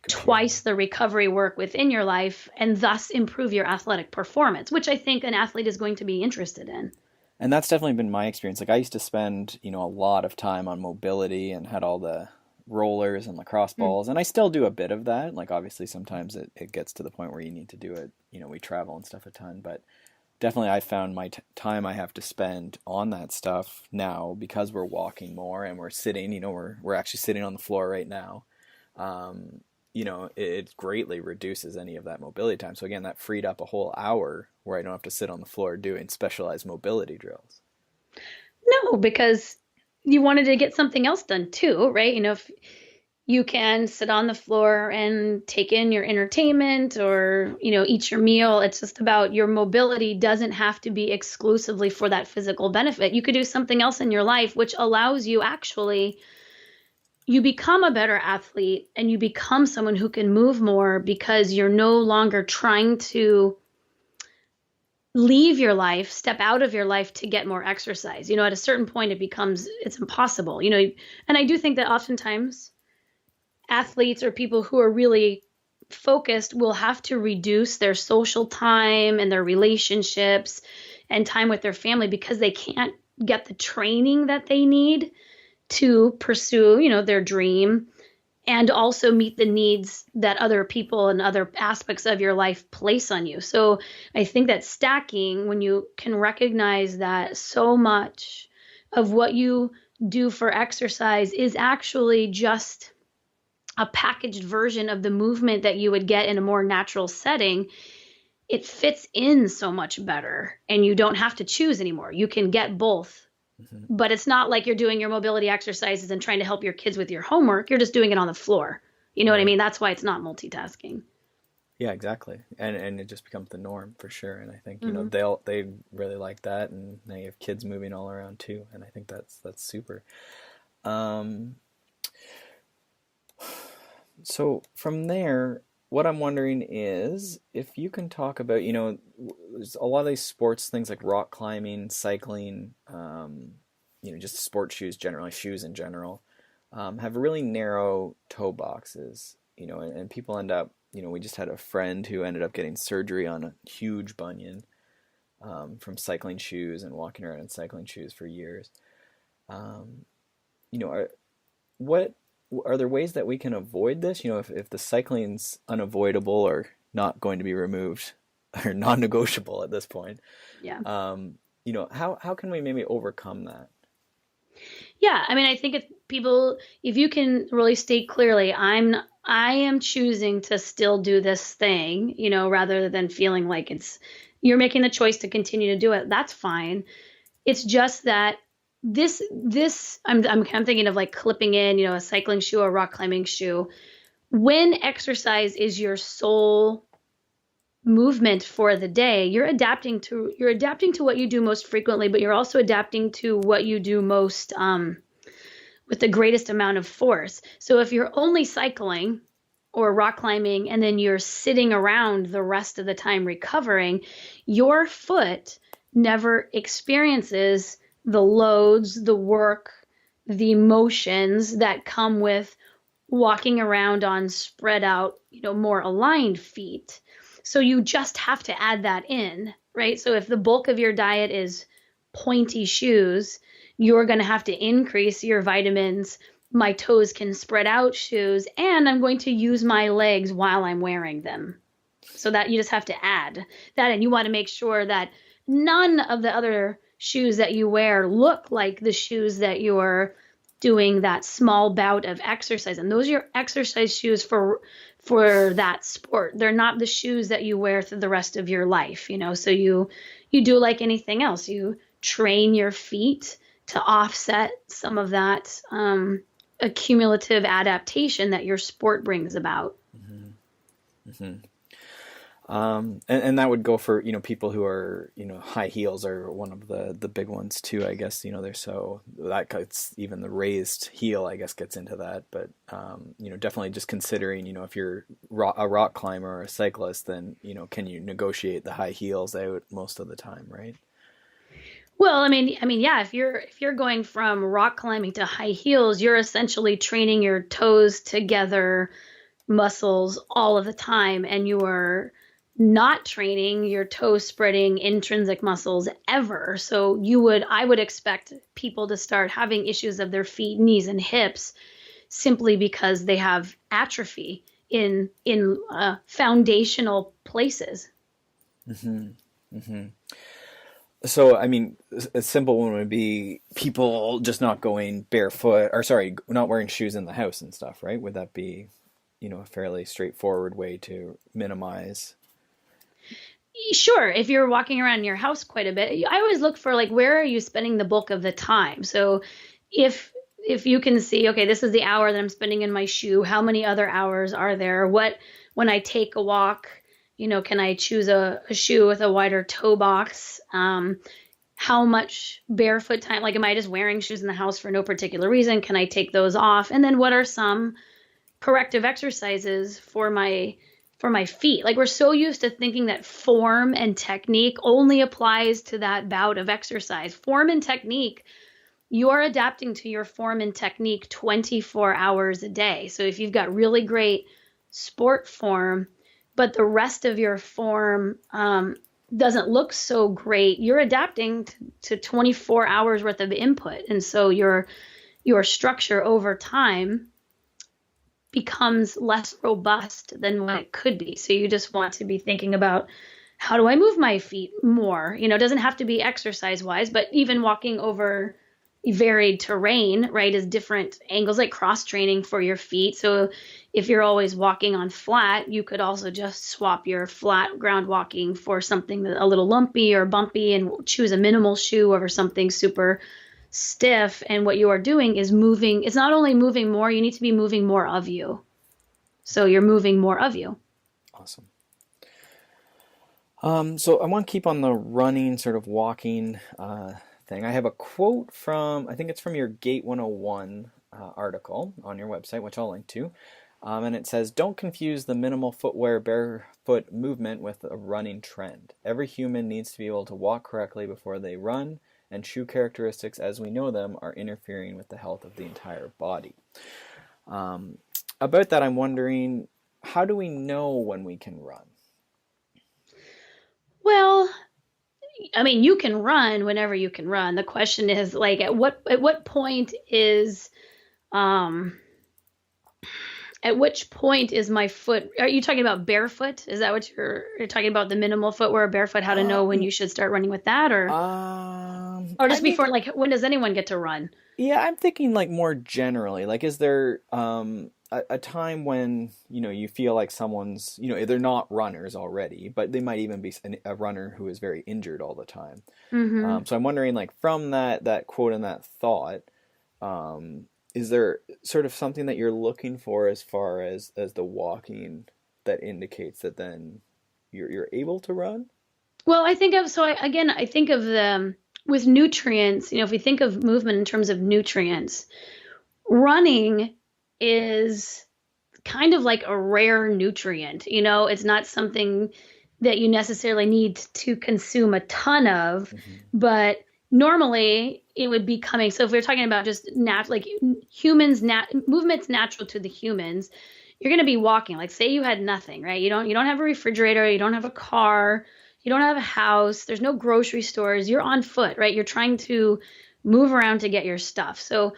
twice the recovery work within your life and thus improve your athletic performance, which I think an athlete is going to be interested in. And that's definitely been my experience. Like I used to spend, a lot of time on mobility and had all the rollers and lacrosse balls. And I still do a bit of that. Like obviously sometimes it gets to the point where you need to do it. We travel and stuff a ton, but definitely I found my time I have to spend on that stuff now because we're walking more and we're sitting, we're actually sitting on the floor right now. It greatly reduces any of that mobility time. So again, that freed up a whole hour where I don't have to sit on the floor doing specialized mobility drills. No, because you wanted to get something else done too, right? If you can sit on the floor and take in your entertainment or, eat your meal. It's just about your mobility doesn't have to be exclusively for that physical benefit. You could do something else in your life, which allows you you become a better athlete and you become someone who can move more because you're no longer trying to leave your life, step out of your life to get more exercise. At a certain point, it's impossible, and I do think that oftentimes athletes or people who are really focused will have to reduce their social time and their relationships and time with their family because they can't get the training that they need to pursue, their dream and also meet the needs that other people and other aspects of your life place on you. So I think that stacking, when you can recognize that so much of what you do for exercise is actually just a packaged version of the movement that you would get in a more natural setting, it fits in so much better and you don't have to choose anymore. You can get both. But it's not like you're doing your mobility exercises and trying to help your kids with your homework. You're just doing it on the floor. You know what I mean? That's why it's not multitasking. Yeah, exactly. And it just becomes the norm for sure. And I think, they really like that. And now you have kids moving all around too. And I think that's super. So from there, what I'm wondering is if you can talk about, there's a lot of these sports things like rock climbing, cycling, just sports shoes generally, shoes in general, have really narrow toe boxes, and people end up, we just had a friend who ended up getting surgery on a huge bunion from cycling shoes and walking around in cycling shoes for years. What are there ways that we can avoid this? If the cycling's unavoidable or not going to be removed or non-negotiable at this point, yeah. How can we maybe overcome that? Yeah, I mean, I think if you can really state clearly, I am choosing to still do this thing, rather than feeling like you're making the choice to continue to do it. That's fine. It's just that I'm thinking of like clipping in, a cycling shoe, a rock climbing shoe. When exercise is your sole movement for the day, you're adapting to what you do most frequently, but you're also adapting to what you do most with the greatest amount of force. So if you're only cycling or rock climbing and then you're sitting around the rest of the time recovering, your foot never experiences the loads, the work, the motions that come with walking around on spread out, more aligned feet. So you just have to add that in, right? So if the bulk of your diet is pointy shoes, you're going to have to increase your vitamins. My toes can spread out shoes, and I'm going to use my legs while I'm wearing them. So that you just have to add that, and you want to make sure that none of the other shoes that you wear look like the shoes that you're doing that small bout of exercise. And those are your exercise shoes for that sport. They're not the shoes that you wear through the rest of your life, So you do like anything else. You train your feet to offset some of that accumulative adaptation that your sport brings about. Mm-hmm. Mm-hmm. And that would go for, people who are, high heels are one of the big ones too, I guess, they're so, that gets, even the raised heel, I guess, gets into that. But, definitely just considering, if you're a rock climber or a cyclist, then, can you negotiate the high heels out most of the time, right? Well, I mean, yeah, if you're going from rock climbing to high heels, you're essentially training your toes together muscles all of the time, and you are not training your toe spreading intrinsic muscles ever. So I would expect people to start having issues of their feet, knees, and hips simply because they have atrophy in foundational places. Mm-hmm. Mm-hmm. So, I mean, a simple one would be people just not going barefoot, not wearing shoes in the house and stuff, right? Would that be, a fairly straightforward way to minimize? Sure. If you're walking around your house quite a bit, I always look for where are you spending the bulk of the time? So if you can see, okay, this is the hour that I'm spending in my shoe, how many other hours are there? When I take a walk, can I choose a shoe with a wider toe box? How much barefoot time? Am I just wearing shoes in the house for no particular reason? Can I take those off? And then what are some corrective exercises for my feet? We're so used to thinking that form and technique only applies to that bout of exercise. Form and technique, you're adapting to your form and technique 24 hours a day. So if you've got really great sport form, but the rest of your form doesn't look so great, you're adapting to 24 hours worth of input. And so your structure over time becomes less robust than what it could be. So you just want to be thinking about, how do I move my feet more? It doesn't have to be exercise wise, but even walking over varied terrain, right, is different angles, like cross training for your feet. So if you're always walking on flat, you could also just swap your flat ground walking for something a little lumpy or bumpy and choose a minimal shoe over something super stiff. And what you are doing is moving. It's not only moving more, you need to be moving more of you. So you're moving more of you. Awesome. So I want to keep on the running, sort of walking thing. I have a quote from, I think it's from your Gate 101 article on your website, which I'll link to. And it says, "Don't confuse the minimal footwear barefoot movement with a running trend. Every human needs to be able to walk correctly before they run, and shoe characteristics as we know them are interfering with the health of the entire body." About that, I'm wondering, how do we know when we can run? Well, I mean, you can run whenever you can run. The question is, at what point is at which point is my foot? Are you talking about barefoot? Is that what you're talking about? The minimal footwear barefoot? How to know when you should start running with that, or just before? When does anyone get to run? Yeah, I'm thinking more generally. Is there a time when you feel like someone's they're not runners already, but they might even be a runner who is very injured all the time. Mm-hmm. So I'm wondering, from that quote and that thought. Is there sort of something that you're looking for as far as the walking that indicates that then you're able to run? Well, I think of the with nutrients. If we think of movement in terms of nutrients, running is kind of like a rare nutrient. It's not something that you necessarily need to consume a ton of, mm-hmm. but normally it would be coming. So if we're talking about just humans, movement's natural to the humans, you're going to be walking. Say you had nothing, right? You don't have a refrigerator, you don't have a car, You don't have a house. There's no grocery stores. You're on foot, right? You're trying to move around to get your stuff. So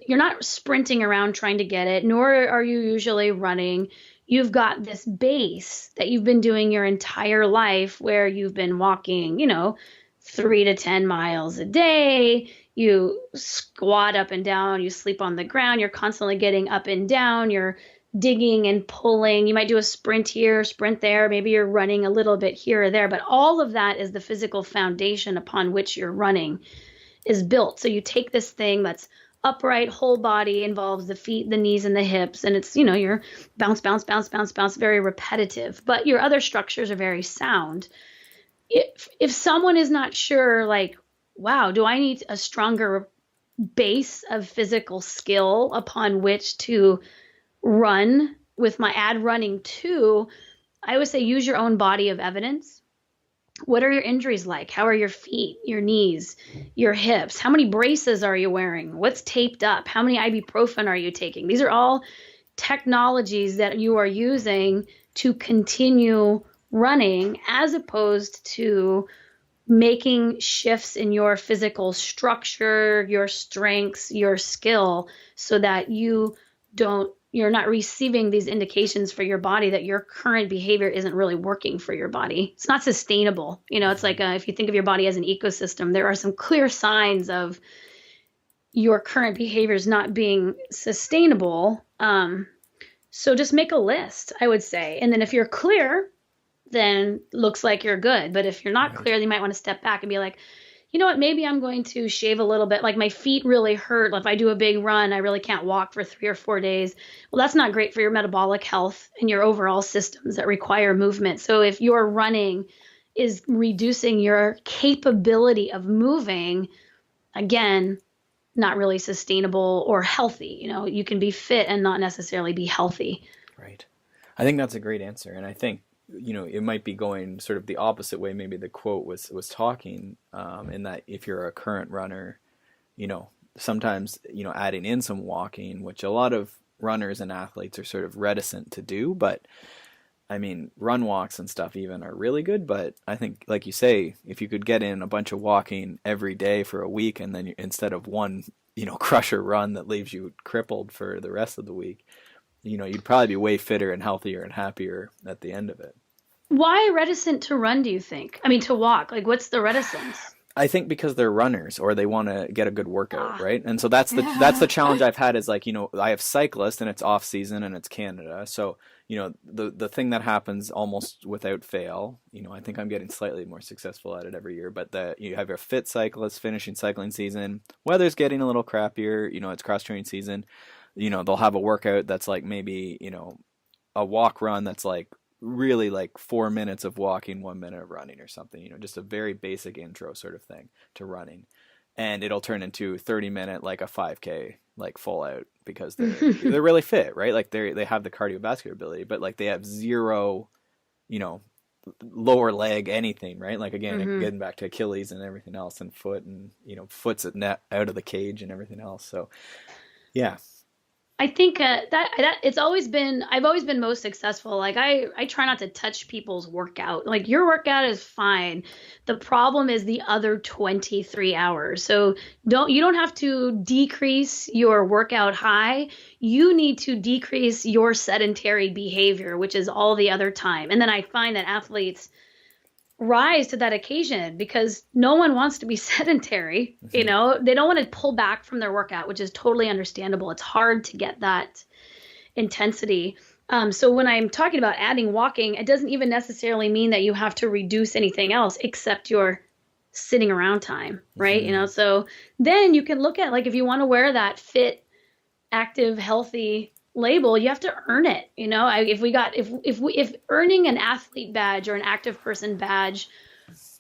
you're not sprinting around trying to get it, nor are you usually running. You've got this base that you've been doing your entire life where you've been walking, 3 to 10 miles a day. You squat up and down, you sleep on the ground, you're constantly getting up and down, you're digging and pulling. You might do a sprint here, sprint there, maybe you're running a little bit here or there, but all of that is the physical foundation upon which your running is built. So you take this thing that's upright, whole body, involves the feet, the knees, and the hips, and it's, you're bounce, bounce, bounce, bounce, bounce, very repetitive, but your other structures are very sound. If someone is not sure, like, wow, do I need a stronger base of physical skill upon which to run with my add running too, I would say use your own body of evidence. What are your injuries like? How are your feet, your knees, your hips? How many braces are you wearing? What's taped up? How many ibuprofen are you taking? These are all technologies that you are using to continue running, as opposed to making shifts in your physical structure, your strengths, your skill, so that you're not receiving these indications for your body that your current behavior isn't really working for your body. It's not sustainable. It's like if you think of your body as an ecosystem, there are some clear signs of your current behaviors not being sustainable. So just make a list, I would say. And then if you're clear, then looks like you're good. But if you're not clear, you might want to step back and be like, you know what, maybe I'm going to shave a little bit. Like my feet really hurt. If I do a big run, I really can't walk for 3 or 4 days. Well, that's not great for your metabolic health and your overall systems that require movement. So if your running is reducing your capability of moving, again, not really sustainable or healthy. You can be fit and not necessarily be healthy. Right. I think that's a great answer. And I think, it might be going sort of the opposite way. Maybe the quote was talking in that if you're a current runner, sometimes, adding in some walking, which a lot of runners and athletes are sort of reticent to do. But I mean, run walks and stuff even are really good. But I think, like you say, if you could get in a bunch of walking every day for a week, and then instead of one, crusher run that leaves you crippled for the rest of the week, you'd probably be way fitter and healthier and happier at the end of it. Why reticent to run, do you think? I mean, to walk. Like, what's the reticence? I think because they're runners or they want to get a good workout, right? And so that's the challenge I've had is like, I have cyclists and it's off season and it's Canada. So, the thing that happens almost without fail, I think I'm getting slightly more successful at it every year, but you have your fit cyclists finishing cycling season, weather's getting a little crappier, it's cross training season, they'll have a workout that's like maybe, a walk run that's like really like 4 minutes of walking, 1 minute of running or something, just a very basic intro sort of thing to running. And it'll turn into 30-minute, like a 5K, like full out, because they're really fit, right? Like they have the cardiovascular ability, but like they have zero, lower leg, anything, right? Like again, getting back to Achilles and everything else and foot and, foot's out of the cage and everything else. So yeah. I think that I've always been most successful. Like I try not to touch people's workout. Like your workout is fine. The problem is the other 23 hours. So you don't have to decrease your workout high. You need to decrease your sedentary behavior, which is all the other time. And then I find that athletes rise to that occasion because no one wants to be sedentary. They don't want to pull back from their workout, which is totally understandable. It's hard to get that intensity. So when I'm talking about adding walking, it doesn't even necessarily mean that you have to reduce anything else except your sitting around time, right? So then you can look at, like, if you want to wear that fit, active, healthy label, you have to earn it. If earning an athlete badge or an active person badge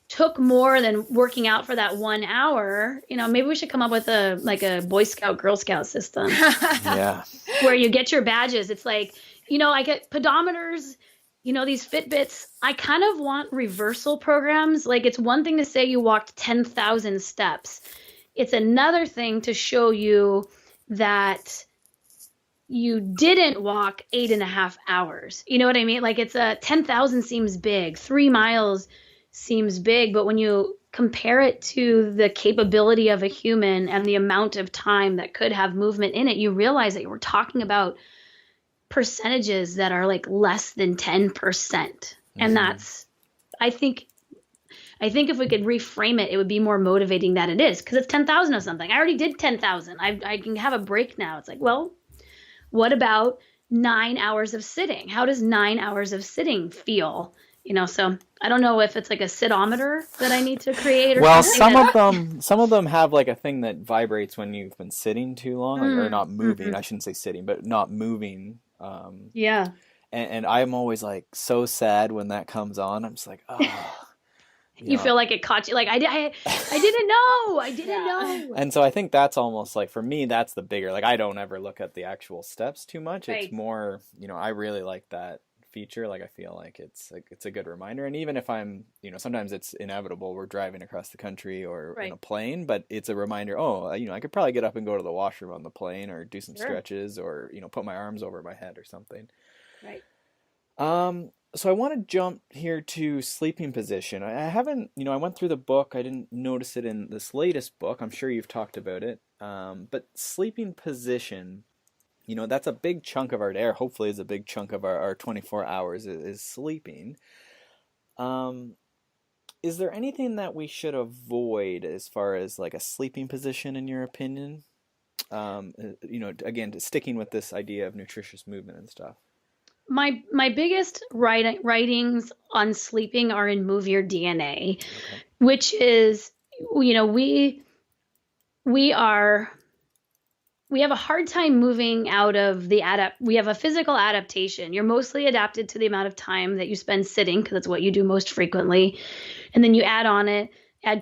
took more than working out for that 1 hour, maybe we should come up with a Boy Scout, Girl Scout system. Yeah. Where you get your badges. It's like, I get pedometers, these Fitbits. I kind of want reversal programs. Like, it's one thing to say you walked 10,000 steps. It's another thing to show you that you didn't walk 8.5 hours. You know what I mean? Like, it's 10,000 seems big. 3 miles seems big, but when you compare it to the capability of a human and the amount of time that could have movement in it, you realize that we're talking about percentages that are like less than 10%. And that's, I think if we could reframe it, it would be more motivating than it is, because it's 10,000 of something. I already did 10,000. I can have a break now. It's like, well, what about 9 hours of sitting? How does 9 hours of sitting feel? So I don't know if it's like a sitometer that I need to create or Well, something. some of them have like a thing that vibrates when you've been sitting too long, or not moving. I shouldn't say sitting, but not moving. Yeah. And I'm always like so sad when that comes on. I'm just like, oh. You feel like it caught you. Like I didn't know. I didn't know. And so I think that's almost like, for me, that's the bigger, like I don't ever look at the actual steps too much. Right. It's more, I really like that feature. Like I feel like it's a good reminder. And even if I'm, sometimes it's inevitable, we're driving across the country or in a plane, but it's a reminder, I could probably get up and go to the washroom on the plane, or do some stretches, or put my arms over my head or something. Right. So I want to jump here to sleeping position. I haven't, I went through the book. I didn't notice it in this latest book. I'm sure you've talked about it. But sleeping position, that's a big chunk of our day, or hopefully is a big chunk of our 24 hours is sleeping. Is there anything that we should avoid as far as like a sleeping position, in your opinion? Again, sticking with this idea of nutritious movement and stuff. My biggest writings on sleeping are in Move Your DNA, which is, we have a hard time moving out of we have a physical adaptation. You're mostly adapted to the amount of time that you spend sitting, because that's what you do most frequently. And then you add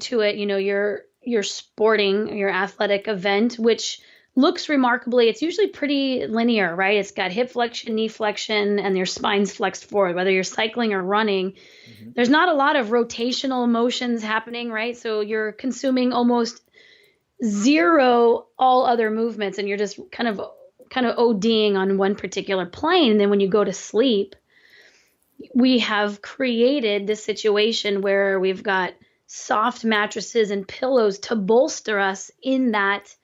to it, your sporting, your athletic event, which looks remarkably, it's usually pretty linear, right? It's got hip flexion, knee flexion, and your spine's flexed forward, whether you're cycling or running. There's not a lot of rotational motions happening, right? So you're consuming almost zero all other movements, and you're just kind of ODing on one particular plane. And then when you go to sleep, we have created this situation where we've got soft mattresses and pillows to bolster us in that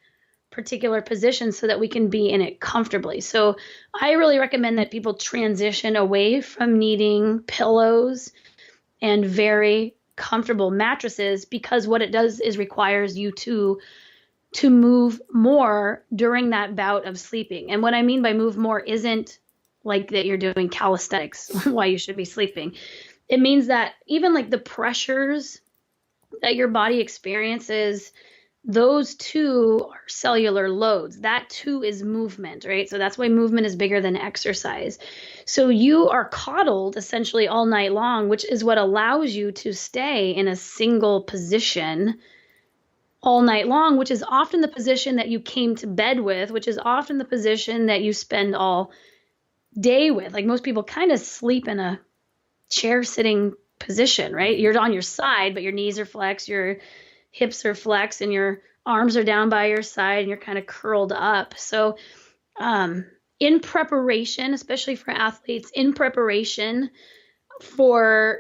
particular position so that we can be in it comfortably. So I really recommend that people transition away from needing pillows and very comfortable mattresses, because what it does is requires you to move more during that bout of sleeping. And what I mean by move more isn't like that you're doing calisthenics while you should be sleeping. It means that even like the pressures that your body experiences, those too are cellular loads. That too is movement, right? So that's why movement is bigger than exercise. So you are coddled essentially all night long, which is what allows you to stay in a single position all night long, which is often the position that you came to bed with, which is often the position that you spend all day with. Like most people kind of sleep in a chair sitting position, right? You're on your side, but your knees are flexed, your hips are flexed, and your arms are down by your side, and you're kind of curled up. So in preparation, especially for athletes, in preparation for,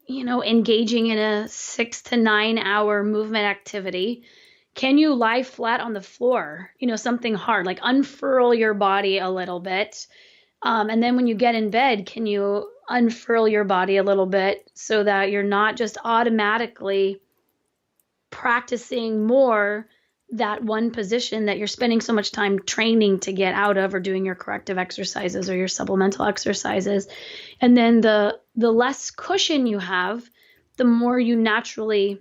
engaging in a 6 to 9 hour movement activity, can you lie flat on the floor, something hard, like unfurl your body a little bit. And then when you get in bed, can you unfurl your body a little bit so that you're not just automatically practicing more that one position that you're spending so much time training to get out of, or doing your corrective exercises or your supplemental exercises. And then the less cushion you have, the more you naturally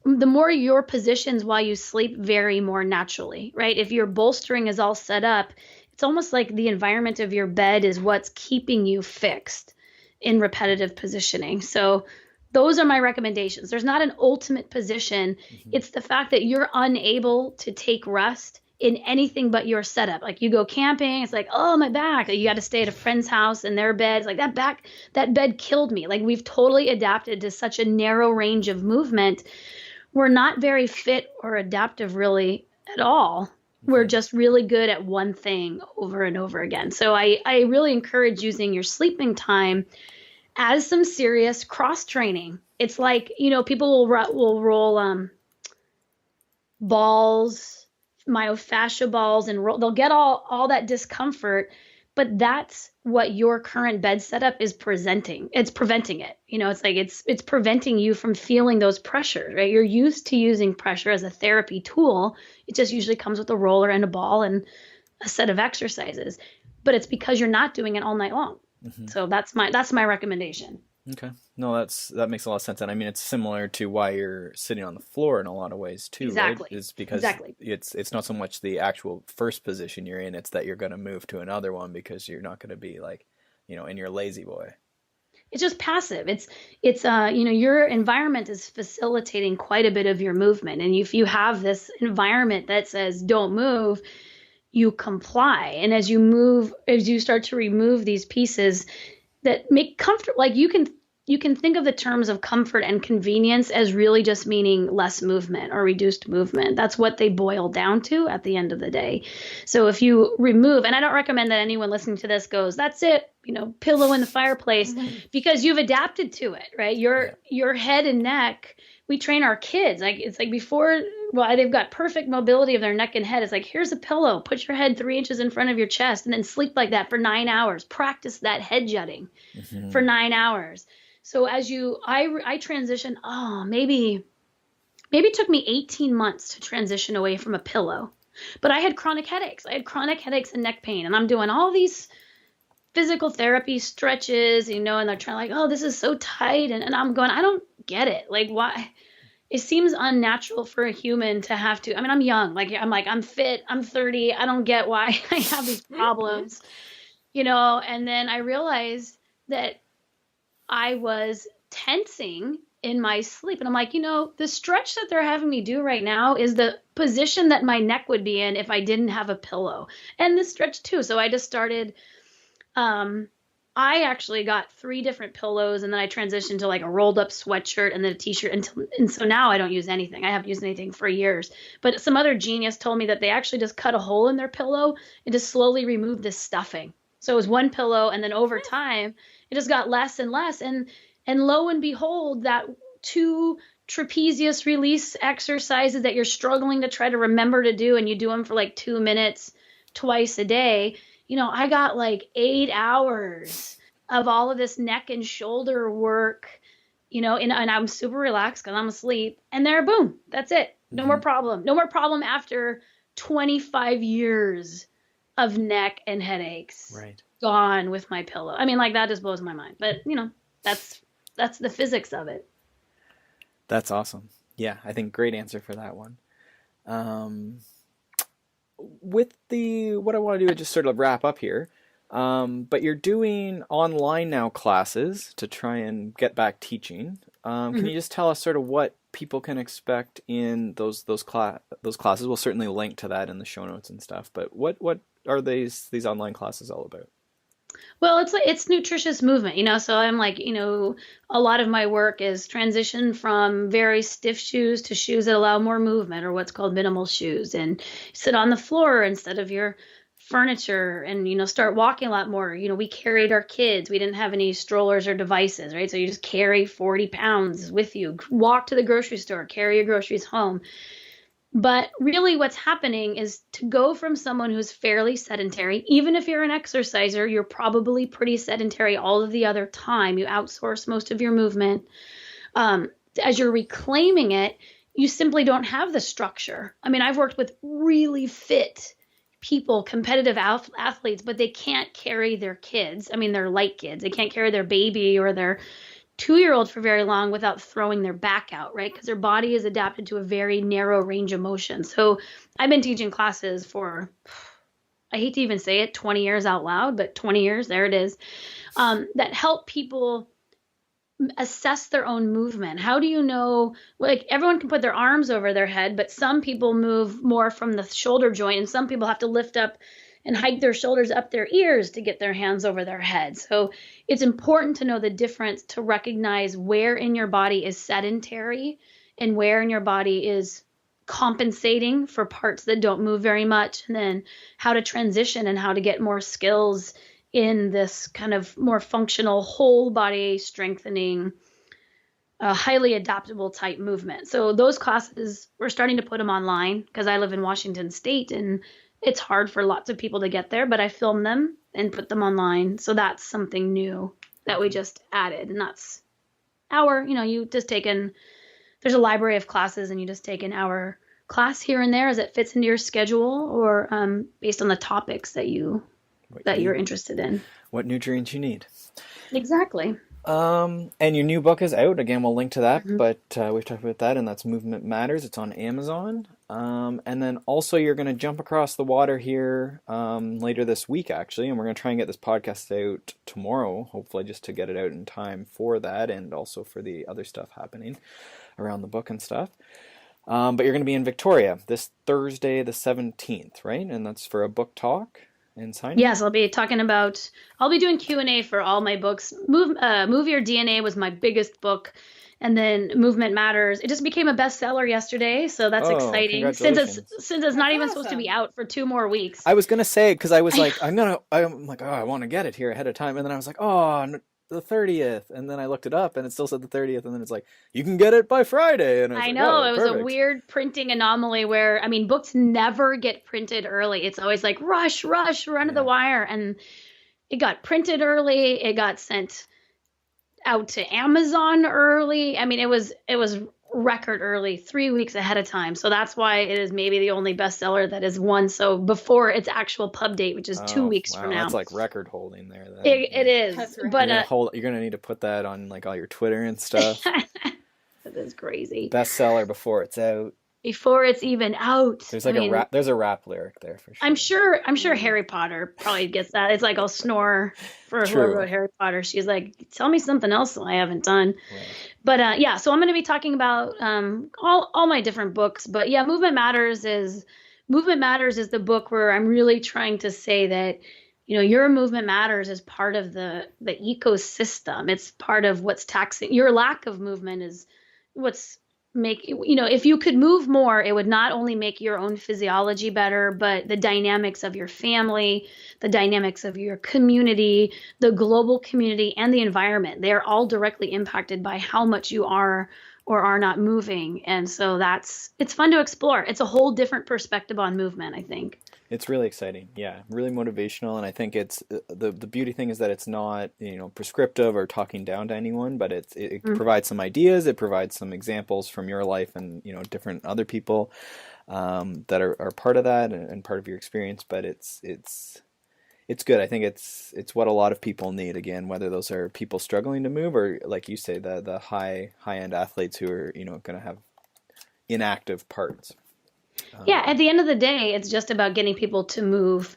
the more your positions while you sleep vary more naturally, right? If your bolstering is all set up, it's almost like the environment of your bed is what's keeping you fixed in repetitive positioning. So those are my recommendations. There's not an ultimate position. It's the fact that you're unable to take rest in anything but your setup. Like you go camping, it's like, oh, my back. You got to stay at a friend's house in their bed. It's like that bed killed me. Like we've totally adapted to such a narrow range of movement. We're not very fit or adaptive really at all. We're just really good at one thing over and over again. So I really encourage using your sleeping time as some serious cross training. It's like, people will roll balls, myofascia balls, and they'll get all that discomfort, but that's what your current bed setup is presenting. It's preventing it. It's like it's preventing you from feeling those pressures, right? You're used to using pressure as a therapy tool. It just usually comes with a roller and a ball and a set of exercises, but it's because you're not doing it all night long. Mm-hmm. So that's my recommendation. Okay. No, that makes a lot of sense. And I mean, it's similar to why you're sitting on the floor in a lot of ways too, Exactly. right? Is because Exactly. it's not so much the actual first position you're in, it's that you're going to move to another one because you're not going to be like, in your lazy boy. It's just passive. It's your environment is facilitating quite a bit of your movement. And if you have this environment that says don't move, you comply. And as you start to remove these pieces that make comfort, like you can think of the terms of comfort and convenience as really just meaning less movement or reduced movement. That's what they boil down to at the end of the day. So if you remove, and I don't recommend that anyone listening to this goes, that's it, pillow in the fireplace, because you've adapted to it, right? Your head and neck, we train our kids. It's like before, they've got perfect mobility of their neck and head. It's like, here's a pillow, put your head 3 inches in front of your chest and then sleep like that for 9 hours. Practice that head jutting for 9 hours. So as I transitioned, maybe it took me 18 months to transition away from a pillow, but I had chronic headaches. I had chronic headaches and neck pain, and I'm doing all these physical therapy stretches, and they're trying like, oh, this is so tight. And I'm going, I don't get it. Like, why? It seems unnatural for a human to have to, I'm young, I'm fit, I'm 30. I don't get why I have these problems, and then I realized that I was tensing in my sleep. And I'm like, the stretch that they're having me do right now is the position that my neck would be in if I didn't have a pillow. And this stretch too. So I just started, I actually got 3 different pillows, and then I transitioned to like a rolled up sweatshirt and then a t-shirt. And so now I don't use anything. I haven't used anything for years. But some other genius told me that they actually just cut a hole in their pillow and just slowly remove the stuffing. So it was one pillow, and then over time, it just got less and less. And lo and behold, that 2 trapezius release exercises that you're struggling to try to remember to do, and you do them for like 2 minutes twice a day, I got like 8 hours of all of this neck and shoulder work, and I'm super relaxed because I'm asleep. And there, boom, that's it. No more problem. No more problem after 25 years of neck and headaches. Right. Gone with my pillow. That just blows my mind. But, that's the physics of it. That's awesome. Yeah, I think great answer for that one. With what I want to do is just sort of wrap up here. But you're doing online now classes to try and get back teaching. Can you just tell us sort of what people can expect in those classes? We'll certainly link to that in the show notes and stuff. But what are these online classes all about? Well, it's nutritious movement, so I'm like, a lot of my work is transition from very stiff shoes to shoes that allow more movement, or what's called minimal shoes, and sit on the floor instead of your furniture, and, start walking a lot more. We carried our kids. We didn't have any strollers or devices, right? So you just carry 40 pounds with you, walk to the grocery store, carry your groceries home. But really what's happening is to go from someone who's fairly sedentary, even if you're an exerciser, you're probably pretty sedentary all of the other time. You outsource most of your movement. As you're reclaiming it, you simply don't have the structure. I've worked with really fit people, competitive athletes, but they can't carry their kids. They're light kids. They can't carry their baby or their 2-year-old for very long without throwing their back out, right? Because their body is adapted to a very narrow range of motion. So I've been teaching classes for, I hate to even say it, 20 years out loud, but 20 years, there it is, that help people assess their own movement. How do you know, like everyone can put their arms over their head, but some people move more from the shoulder joint, and some people have to lift up and hike their shoulders up their ears to get their hands over their head. So it's important to know the difference, to recognize where in your body is sedentary and where in your body is compensating for parts that don't move very much, and then how to transition and how to get more skills in this kind of more functional whole body strengthening, highly adaptable type movement. So those classes, we're starting to put them online because I live in Washington State and it's hard for lots of people to get there, but I film them and put them online. So that's something new that we just added. And that's you just there's a library of classes and you just take an hour class here and there as it fits into your schedule or based on the topics that you're interested in. What nutrients you need. Exactly. And your new book is out. Again, we'll link to that, but we've talked about that, and that's Movement Matters. It's on Amazon. And then also you're going to jump across the water here later this week, actually, and we're going to try and get this podcast out tomorrow, hopefully, just to get it out in time for that and also for the other stuff happening around the book and stuff. But you're going to be in Victoria this Thursday, the 17th, right? And that's for a book talk. Yes, I'll be doing Q&A for all my books. Movie or DNA was my biggest book. And then Movement Matters. It just became a bestseller yesterday, so that's exciting. Since it's not even supposed to be out for 2 more weeks. I was going to say, because I was like, I'm like, I want to get it here ahead of time. And then I was like, the 30th. And then I looked it up and it still said the 30th. And then it's like, you can get it by Friday. And I know, it was a weird printing anomaly where, books never get printed early. It's always like rush, run to the wire. And it got printed early. It got sent out to Amazon early. It was record early, 3 weeks ahead of time. So that's why it is maybe the only bestseller that is one. So before its actual pub date, which is 2 weeks from now. That's like record holding there. Then. It is. Right. But you're gonna need to put that on like all your Twitter and stuff. That is crazy. Bestseller before it's out. Before it's even out. There's like there's a rap lyric there for sure. I'm sure Harry Potter probably gets that. It's like I'll snore for whoever wrote Harry Potter. She's like, tell me something else I haven't done. Right. But so I'm going to be talking about all my different books. But yeah, Movement Matters is the book where I'm really trying to say that your movement matters as part of the ecosystem. It's part of what's taxing your lack of movement is what's if you could move more, it would not only make your own physiology better, but the dynamics of your family, the dynamics of your community, the global community, and the environment. They are all directly impacted by how much you are or are not moving. And so it's fun to explore. It's a whole different perspective on movement, I think. It's really exciting. Yeah, really motivational. And I think it's the beauty thing is that it's not, prescriptive or talking down to anyone, but it provides some ideas. It provides some examples from your life and, different other people that are part of that and part of your experience. But it's good. I think it's what a lot of people need, again, whether those are people struggling to move or, like you say, the high-end athletes who are, going to have inactive parts. At the end of the day, it's just about getting people to move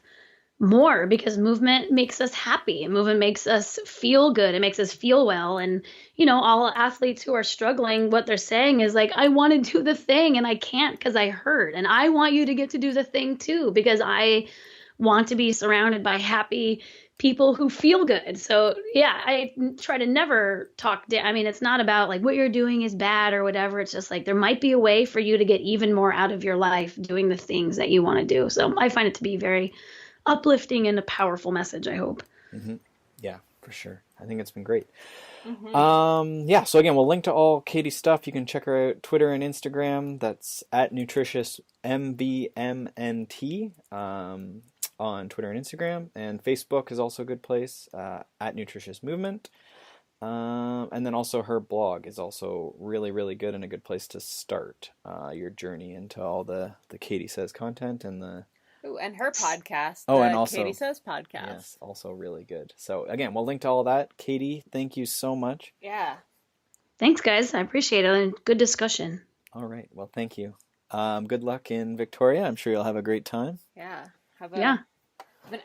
more because movement makes us happy. Movement makes us feel good. It makes us feel well. And, all athletes who are struggling, what they're saying is like, I want to do the thing and I can't because I hurt. And I want you to get to do the thing too, because I want to be surrounded by happy people who feel good. So I try to never talk down. It's not about like what you're doing is bad or whatever. It's just like there might be a way for you to get even more out of your life doing the things that you want to do. So I find it to be very uplifting and a powerful message, I hope. Mm-hmm. Yeah, for sure. I think it's been great. Mm-hmm. So again, we'll link to all Katy's stuff. You can check her out Twitter and Instagram. That's at NutritiousMBMNT. On Twitter and Instagram, and Facebook is also a good place, at Nutritious Movement. And then also her blog is also really, really good and a good place to start your journey into all the Katy Says content and the... Ooh, and her podcast, and also Katy Says podcast. Yes, also really good. So again, we'll link to all of that. Katy, thank you so much. Yeah. Thanks, guys. I appreciate it. And good discussion. All right. Well, thank you. Good luck in Victoria. I'm sure you'll have a great time. Yeah. Have an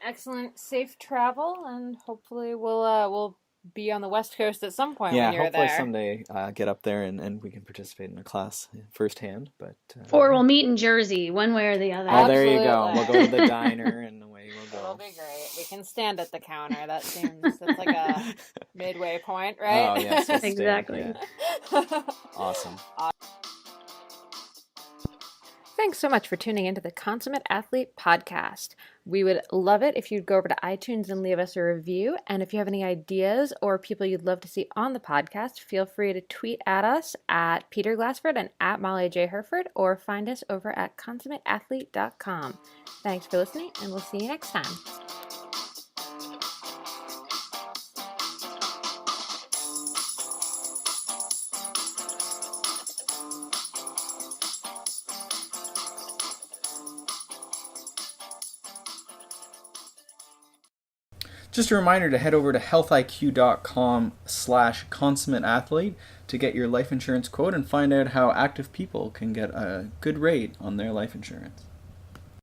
excellent, safe travel, and hopefully we'll be on the West Coast at some point when you're there. Yeah, hopefully someday get up there and we can participate in a class firsthand. But or we'll meet in Jersey, one way or the other. Oh, there you go. We'll go to the diner and away we'll go. It'll be great. We can stand at the counter. That's like a midway point, right? Oh, yes. Exactly. Yeah. Awesome. Thanks so much for tuning into the Consummate Athlete podcast. We would love it if you'd go over to iTunes and leave us a review. And if you have any ideas or people you'd love to see on the podcast, feel free to tweet at us at Peter Glassford and at Molly J. Herford, or find us over at consummateathlete.com. Thanks for listening, and we'll see you next time. Just a reminder to head over to healthiq.com/consummateathlete to get your life insurance quote and find out how active people can get a good rate on their life insurance.